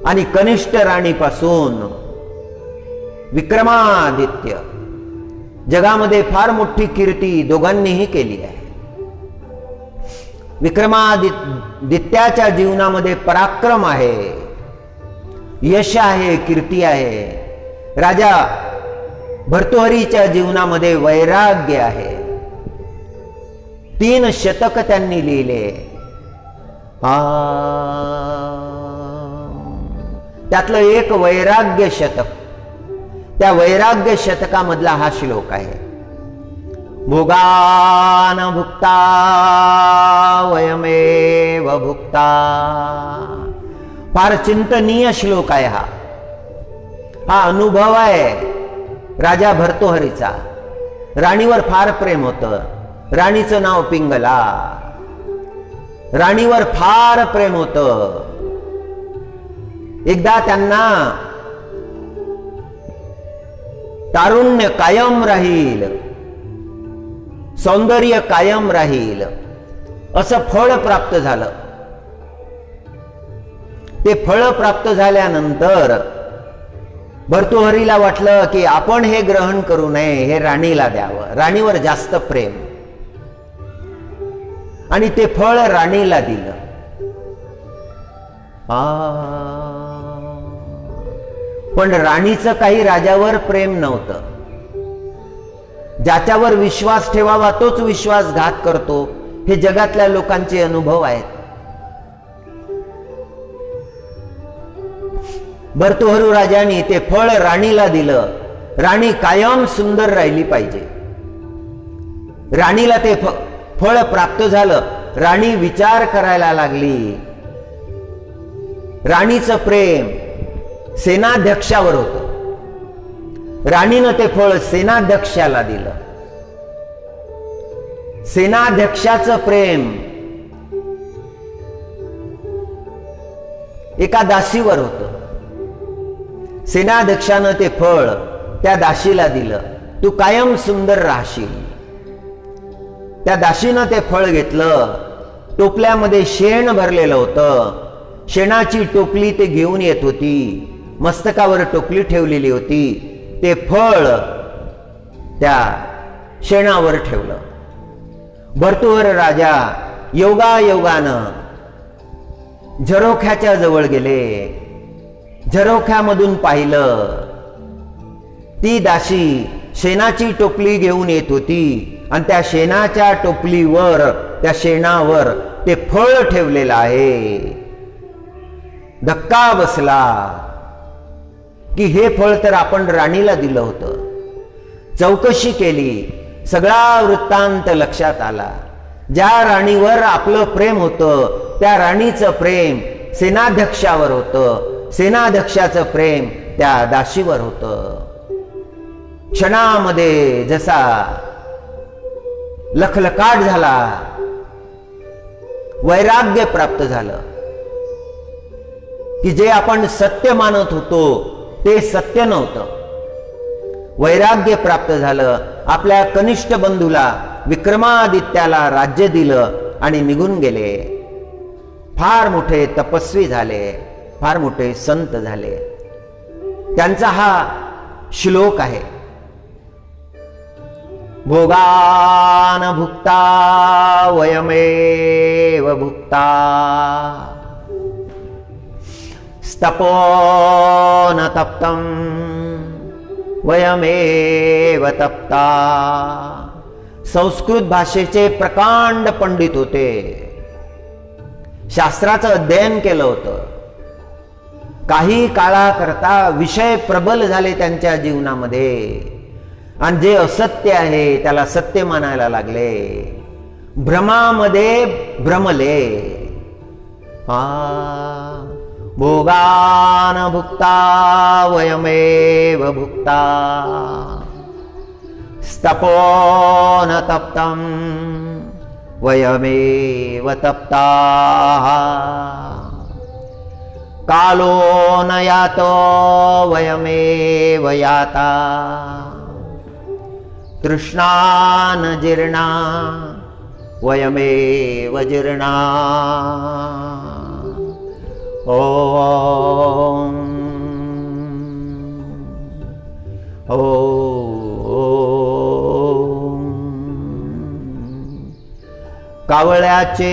आणि कनिष्ठ राणीपासून विक्रमादित्य. जगामध्ये फार मोठी कीर्ती दोघांनीही केली आहे. विक्रमादित्याच्या जीवनामध्ये पराक्रम आहे, यश आहे, कीर्ती आहे. राजा भर्तृहरीच्या जीवनामध्ये वैराग्य आहे. 3 शतक त्यांनी लिहिले. त्यातलं एक वैराग्य शतक, त्या वैराग्य शतकामधला हा श्लोक आहे. भोगान भुक्ता वयमेव भुक्ता. फार चिंतनीय श्लोक आहे हा. हा अनुभव आहे राजा भर्तृहरीचा. राणीवर फार प्रेम होतं. राणीचं नाव पिंगला. राणीवर फार प्रेम होतं. एकदा त्यांना तारुण्य कायम राहील, सौंदर्य कायम राहील असं फळ प्राप्त झालं. ते फळ प्राप्त झाल्यानंतर भर्तृहरीला वाटलं की आपण हे ग्रहण करू नये, हे राणीला द्यावं. राणीवर जास्त प्रेम. आणि ते फळ राणीला दिलं. पण राणीचं काही राजावर प्रेम नव्हतं. ज्याच्यावर विश्वास ठेवावा तोच विश्वासघात करतो, हे जगातल्या लोकांचे अनुभव आहेत. भर्तृहरी राजाने ते फळ राणीला दिलं. राणी कायम सुंदर राहिली पाहिजे. राणीला ते फळ प्राप्त झालं. राणी विचार करायला लागली. राणीचं प्रेम सेनाध्यक्षावर होतं. राणीनं ते फळ सेनाध्यक्षाला दिलं. सेनाध्यक्षाचं प्रेम एका दासीवर होतं. सेनाध्यक्षानं ते फळ त्या दासीला दिलं. तू कायम सुंदर राहशील. त्या दासीनं ते फळ घेतलं. टोपल्यामध्ये शेण भरलेलं होतं. शेणाची टोपली ते घेऊन येत होती. मस्तकावर टोपली ठेवलेली होती. ते फळ त्या शेणावर ठेवलं. भर्तृहरी राजा योगायोगानं झरोख्याच्या जवळ गेले. झरोख्यामधून पाहिलं, ती दासी शेणाची टोपली घेऊन येत होती आणि त्या शेणाच्या टोपलीवर, त्या शेणावर ते फळ ठेवलेलं आहे. धक्का बसला की हे फळ तर आपण राणीला दिलं होतं. चौकशी केली. सगळा वृत्तांत लक्षात आला. ज्या राणीवर आपलं प्रेम होतं त्या राणीचं प्रेम सेनाध्यक्षावर होतं. सेनाध्यक्षाचं प्रेम त्या दासीवर होतं. क्षणामध्ये जसा लखलकाट झाला, वैराग्य प्राप्त झालं की जे आपण सत्य मानत होतो ते सत्य नव्हतं. वैराग्य प्राप्त झालं. आपल्या कनिष्ठ बंधूला विक्रमादित्याला राज्य दिलं आणि निघून गेले. फार मोठे तपस्वी झाले, फार मोठे संत झाले. त्यांचा हा श्लोक आहे. भोगान भुक्ता वयमेव भुक्ता. तपोन तप्तं वयमेव तप्ता. संस्कृत भाषेचे प्रकांड पंडित होते. शास्त्राचं अध्ययन केलं होतं. काही काळाकरता विषय प्रबल झाले त्यांच्या जीवनामध्ये आणि जे असत्य आहे त्याला सत्य मानायला लागले. भ्रमामध्ये भ्रमले. भोगान भुक्ता वयमेव भुक्ता. तपोन तप्तं वयमेव तप्ता. कालो न यातो वयमेव याता. तृष्णा न जीर्णा वयमेव जीर्णा. ओम कावळ्याचे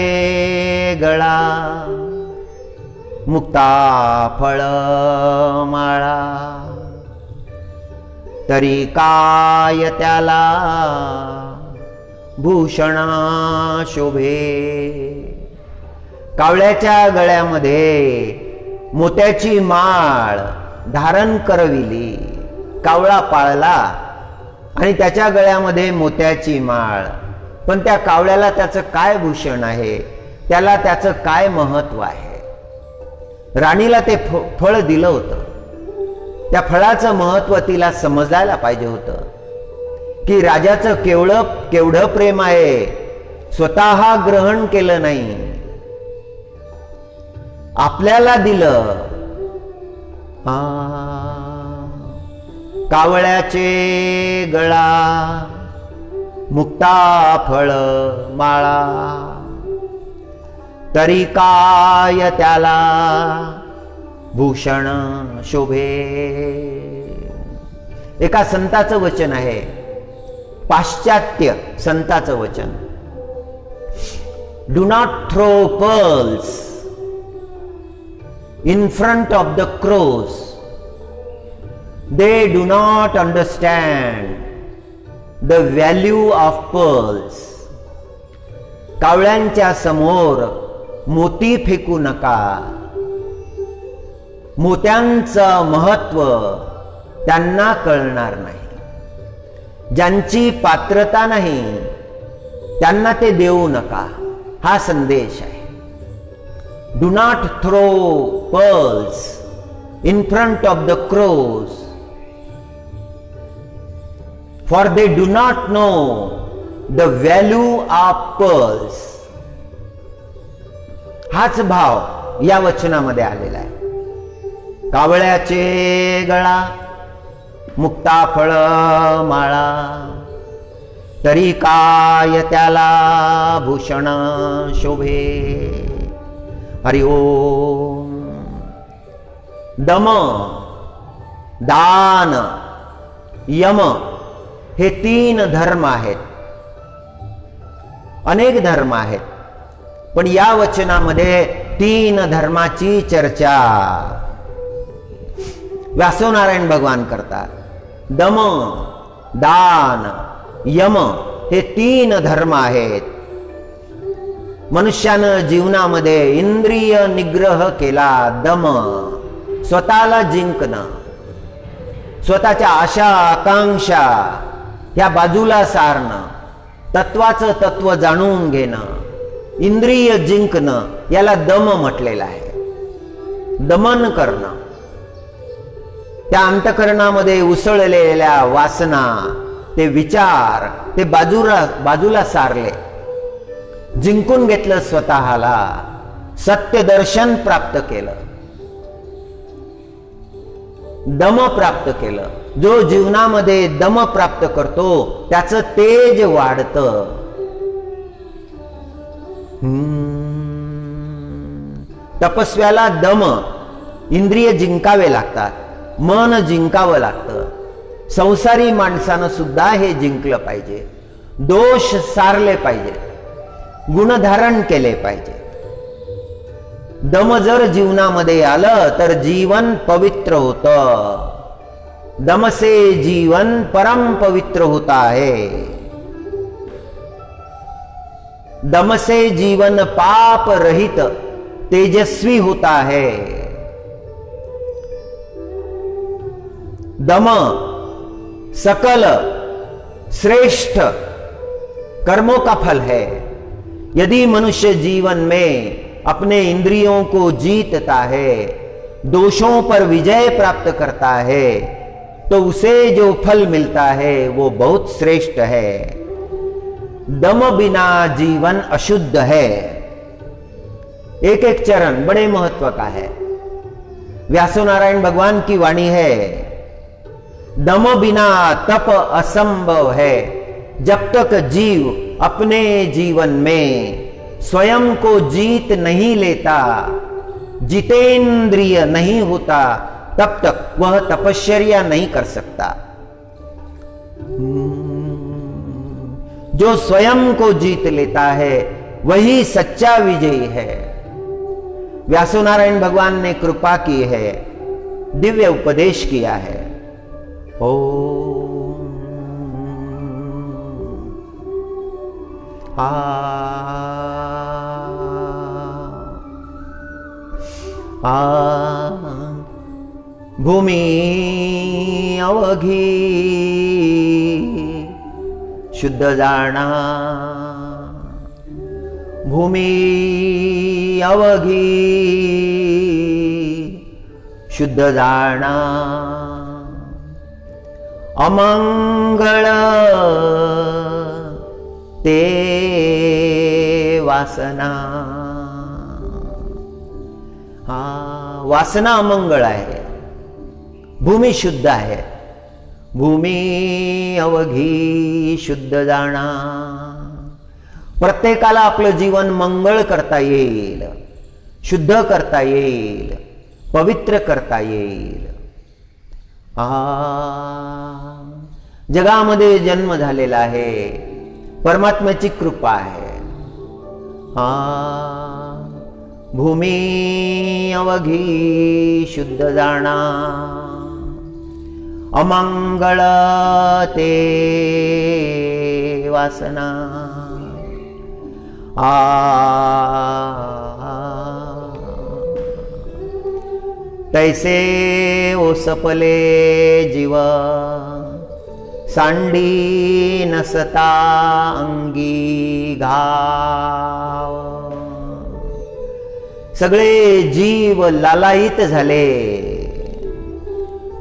गळा मुक्ता फळ माळा. तरी काय त्याला भूषणा शोभे. कावळ्याच्या गळ्यामध्ये मोत्याची माळ धारण करविली. कावळा पाळला आणि त्याच्या गळ्यामध्ये मोत्याची माळ. पण त्या कावळ्याला त्याचं काय भूषण आहे, त्याला त्याचं काय महत्व आहे? राणीला ते फळ दिलं होतं. त्या फळाचं महत्व तिला समजायला पाहिजे होतं की राजाचं केवढं प्रेम आहे, स्वतः ग्रहण केलं नाही, आपल्याला दिलं. कावळ्याचे गळा मुक्ता फळ माळा, तरी काय त्याला भूषण शोभे. एका संताचं वचन आहे, पाश्चात्य संताचं वचन. Do not throw pearls in front of the crows. They do not understand the value of pearls. कावळ्यांच्या समोर मोती फेकू नका. मोत्यांचं महत्व त्यांना कळणार नाही. ज्यांची पात्रता नाही त्यांना ते देऊ नका, हा संदेश आहे. Do not throw pearls in front of the crows, for they do not know the value of pearls. हाच भाव या वचनामध्ये आलेला आहे. कावळ्याचे गळा मुक्ता फळ माळा, तरी काय त्याला भूषण शोभे. हरि ओम. दम, दान, यम हे 3 धर्म आहेत. अनेक धर्म आहेत, पण या वचनामध्ये 3 धर्माची चर्चा व्यासनारायण भगवान करतात. दम, दान, यम हे 3 धर्म आहेत. मनुष्यानं जीवनामध्ये इंद्रिय निग्रह केला. दम, स्वतःला जिंकणं, स्वतःच्या आशा आकांक्षा ह्या बाजूला सारणं, तत्वाचं तत्व जाणून घेणं, इंद्रिय जिंकणं, याला दम म्हटलेलं आहे. दमन करणं. त्या अंतःकरणामध्ये उसळलेल्या वासना, ते विचार, ते बाजूला सारले, जिंकून घेतलं, स्वतःला सत्य दर्शन प्राप्त केलं, दम प्राप्त केलं. जो जीवनामध्ये दम प्राप्त करतो त्याचं तेज वाढतं. तपस्व्याला दम, इंद्रिय जिंकावे लागतात, मन जिंकावं लागतं. संसारी माणसानं सुद्धा हे जिंकलं पाहिजे. दोष सारले पाहिजे, गुणधारण केले पाहिजे. दम जर जीवनामध्ये आलं तर जीवन पवित्र होतं. दम से जीवन परम पवित्र होता है. दम से जीवन पाप रहित तेजस्वी होता है. दम सकल श्रेष्ठ कर्मों का फल है. यदि मनुष्य जीवन में अपने इंद्रियों को जीतता है, दोषों पर विजय प्राप्त करता है, तो उसे जो फल मिलता है वो बहुत श्रेष्ठ है. दम बिना जीवन अशुद्ध है. एक एक चरण बड़े महत्व का है. व्यासनारायण भगवान की वाणी है, दम बिना तप असंभव है. जब तक जीव अपने जीवन में स्वयं को जीत नहीं लेता, जितेंद्रिय नहीं होता, तब तक वह तपश्चर्या नहीं कर सकता. जो स्वयं को जीत लेता है वही सच्चा विजयी है. व्यासनारायण भगवान ने कृपा की है, दिव्य उपदेश किया है. ओम भूमी अवघी शुद्ध जाणा, भूमी अवघी शुद्ध जाणा, अमंगळ ते वासना. वासना अमंगळ आहे, भूमी शुद्ध आहे. भूमी अवघी शुद्ध जाणा. प्रत्येकाला आपलं जीवन मंगळ करता येईल, शुद्ध करता येईल, पवित्र करता येईल. जगामध्ये जन्म झालेला आहे, परमात्म्याची कृपा आहे. भूमी अवघी शुद्ध जाणा, अमंगळ ते वासना. तैसे ओसपले जीव, सांडी नसता अंगी घाव. सगळे जीव लालायित झाले,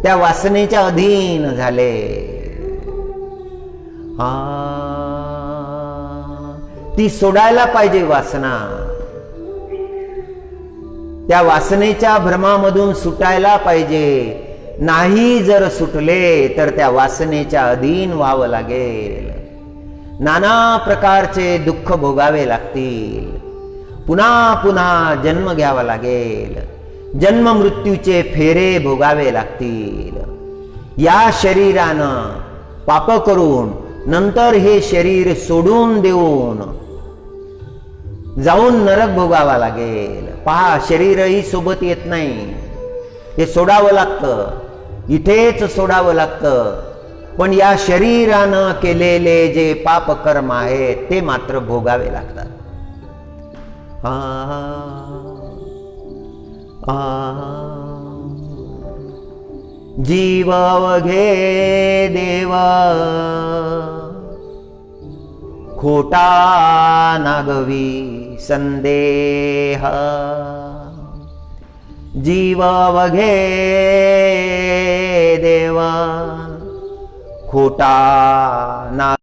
त्या वासनेच्या अधीन झाले. ती सोडायला पाहिजे वासना. त्या वासनेच्या भ्रमामधून सुटायला पाहिजे. नाही जर सुटले तर त्या वासनेच्या अधीन व्हावं लागेल. नाना प्रकारचे दुःख भोगावे लागतील. पुन्हा पुन्हा जन्म घ्यावा लागेल. जन्म मृत्यूचे फेरे भोगावे लागतील. या शरीरानं पाप करून नंतर हे शरीर सोडून देऊन जाऊन नरक भोगावा लागेल. पहा, शरीरही सोबत येत नाही, हे सोडावं लागतं, इथेच सोडावं लागतं. पण या शरीरानं केलेले जे पाप कर्म आहेत ते मात्र भोगावे लागतात. जीव अवघे देव खोटा नागवी संदेह. जीव अवघे देव खोटा ना